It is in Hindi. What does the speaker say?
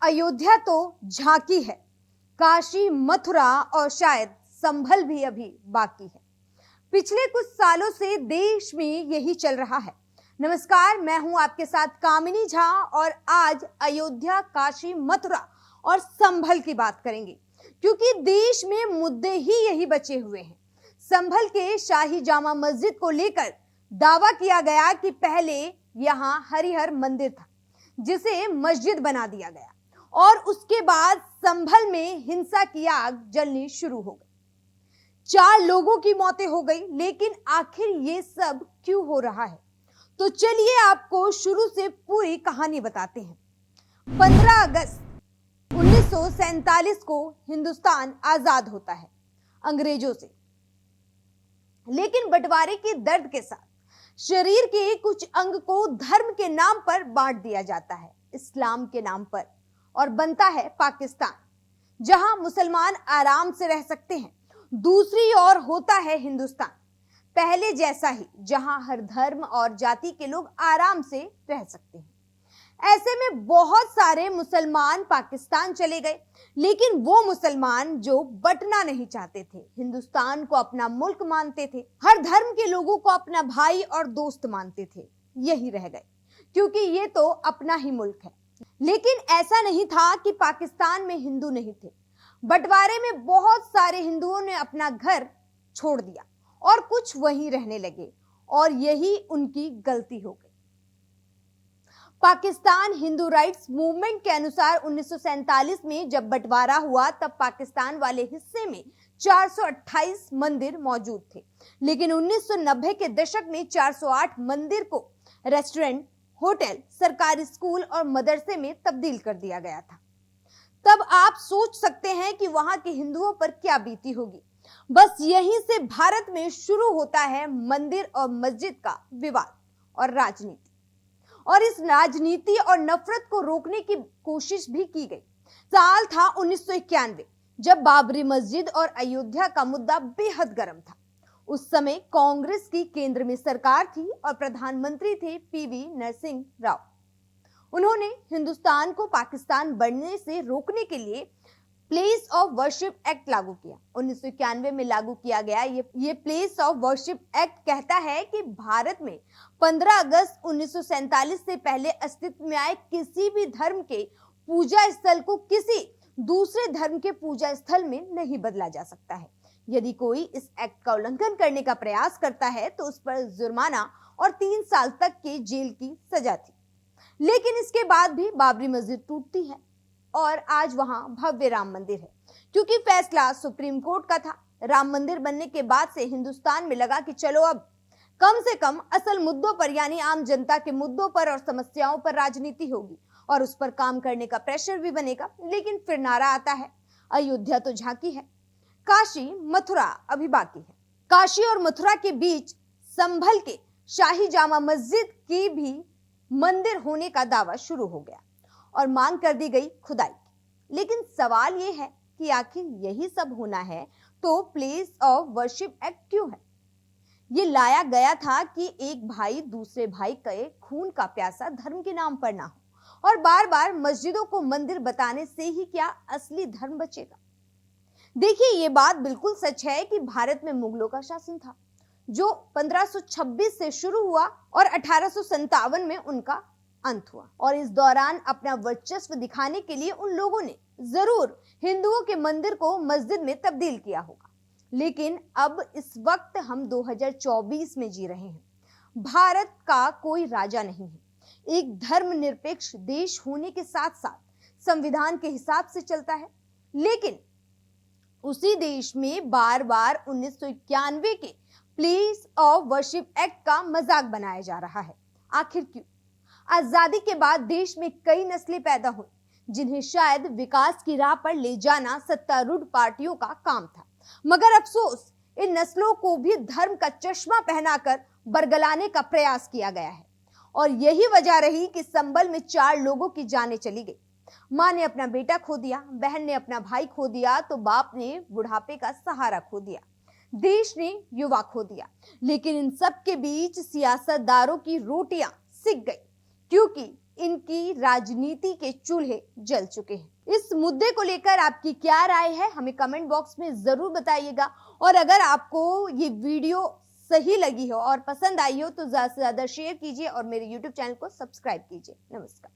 अयोध्या तो झांकी है, काशी, मथुरा और शायद संभल भी अभी बाकी है। पिछले कुछ सालों से देश में यही चल रहा है। नमस्कार, मैं हूं आपके साथ कामिनी झा और आज अयोध्या, काशी, मथुरा और संभल की बात करेंगे, क्योंकि देश में मुद्दे ही यही बचे हुए हैं। संभल के शाही जामा मस्जिद को लेकर दावा किया गया कि पहले यहां हरिहर मंदिर था, जिसे मस्जिद बना दिया गया और उसके बाद संभल में हिंसा की आग जलनी शुरू हो गई। 4 लोगों की मौतें हो गई, लेकिन आखिर ये सब क्यों हो रहा है? तो चलिए आपको शुरू से पूरी कहानी बताते हैं। 15 अगस्त 1947 को हिंदुस्तान आजाद होता है अंग्रेजों से, लेकिन बंटवारे के दर्द के साथ शरीर के कुछ अंग को धर्म के नाम पर बांट दिया जाता है, इस्लाम के नाम पर, और बनता है पाकिस्तान, जहां मुसलमान आराम से रह सकते हैं। दूसरी ओर होता है हिंदुस्तान, पहले जैसा ही, जहां हर धर्म और जाति के लोग आराम से रह सकते हैं। ऐसे में बहुत सारे मुसलमान पाकिस्तान चले गए, लेकिन वो मुसलमान जो बंटना नहीं चाहते थे, हिंदुस्तान को अपना मुल्क मानते थे, हर धर्म के लोगों को अपना भाई और दोस्त मानते थे, यही रह गए, क्योंकि ये तो अपना ही मुल्क है। लेकिन ऐसा नहीं था कि पाकिस्तान में हिंदू नहीं थे। बंटवारे में बहुत सारे हिंदुओं ने अपना घर छोड़ दिया और कुछ वहीं रहने लगे, और यही उनकी गलती हो गई। पाकिस्तान हिंदू राइट्स मूवमेंट के अनुसार 1947 में जब बंटवारा हुआ, तब पाकिस्तान वाले हिस्से में 428 मंदिर मौजूद थे, लेकिन 1990 के दशक में 408 मंदिर को रेस्टोरेंट, होटल, सरकारी स्कूल और मदरसे में तब्दील कर दिया गया था। तब आप सोच सकते हैं कि वहां के हिंदुओं पर क्या बीती होगी। बस यहीं से भारत में शुरू होता है मंदिर और मस्जिद का विवाद और राजनीति, और इस राजनीति और नफरत को रोकने की कोशिश भी की गई। साल था 1991, जब बाबरी मस्जिद और अयोध्या का मुद्दा बेहद गर्म था। उस समय कांग्रेस की केंद्र में सरकार थी और प्रधानमंत्री थे पीवी नरसिंह राव। उन्होंने हिंदुस्तान को पाकिस्तान बनने से रोकने के लिए प्लेस ऑफ वर्शिप एक्ट लागू किया। 1991 में लागू किया गया ये प्लेस ऑफ वर्शिप एक्ट कहता है कि भारत में 15 अगस्त 1947 से पहले अस्तित्व में आए किसी भी धर्म के पूजा स्थल को किसी दूसरे धर्म के पूजा स्थल में नहीं बदला जा सकता है। यदि कोई इस एक्ट का उल्लंघन करने का प्रयास करता है तो उस पर जुर्माना और 3 साल तक की जेल की सजा थी। लेकिन इसके बाद भी बाबरी मस्जिद टूटती है और आज वहां भव्य राम मंदिर है, क्योंकि फैसला सुप्रीम कोर्ट का था। राम मंदिर बनने के बाद से हिंदुस्तान में लगा कि चलो अब कम से कम असल मुद्दों पर, यानी आम जनता के मुद्दों पर और समस्याओं पर राजनीति होगी और उस पर काम करने का प्रेशर भी बनेगा। लेकिन फिर नारा आता है, अयोध्या तो झांकी है, काशी, मथुरा अभी बाकी है। काशी और मथुरा के बीच संभल के शाही जामा मस्जिद की भी मंदिर होने का दावा शुरू हो गया और मांग कर दी गई खुदाई की। लेकिन सवाल यह है कि आखिर यही सब होना है तो प्लेस ऑफ वर्शिप एक्ट क्यों है? ये लाया गया था कि एक भाई दूसरे भाई के खून का प्यासा धर्म के नाम पर ना हो, और बार बार मस्जिदों को मंदिर बताने से ही क्या असली धर्म बचेगा? देखिए, ये बात बिल्कुल सच है कि भारत में मुगलों का शासन था, जो 1526 से शुरू हुआ और 1857 में उनका अंत हुआ। और इस दौरान अपना वर्चस्व दिखाने के लिए उन लोगों ने जरूर हिंदुओं के मंदिर को मस्जिद में तब्दील किया होगा। लेकिन अब इस वक्त हम 2024 में जी रहे हैं। भारत का कोई राजा नहीं है, एक धर्मनिरपेक्ष देश होने के साथ साथ संविधान के हिसाब से चलता है। लेकिन उसी देश में बार बार 1991 के प्लेस ऑफ वर्शिप एक्ट का मजाक बनाया जा रहा है। आखिर क्यों? आजादी के बाद देश में कई नस्लें पैदा हुई, जिन्हें शायद विकास की राह पर ले जाना सत्तारूढ़ पार्टियों का काम था, मगर अफसोस इन नस्लों को भी धर्म का चश्मा पहनाकर बरगलाने का प्रयास किया गया है। और यही वजह रही कि संभल में 4 लोगों की जानें चली गई। मां ने अपना बेटा खो दिया, बहन ने अपना भाई खो दिया, तो बाप ने बुढ़ापे का सहारा खो दिया, देश ने युवा खो दिया। लेकिन इन सब के बीच सियासतदारों की रोटियां सिक गई, क्योंकि इनकी राजनीति के चूल्हे जल चुके हैं। इस मुद्दे को लेकर आपकी क्या राय है, हमें कमेंट बॉक्स में जरूर बताइएगा। और अगर आपको ये वीडियो सही लगी हो और पसंद आई हो तो ज्यादा से ज्यादा शेयर कीजिए और मेरे YouTube चैनल को सब्सक्राइब कीजिए। नमस्कार।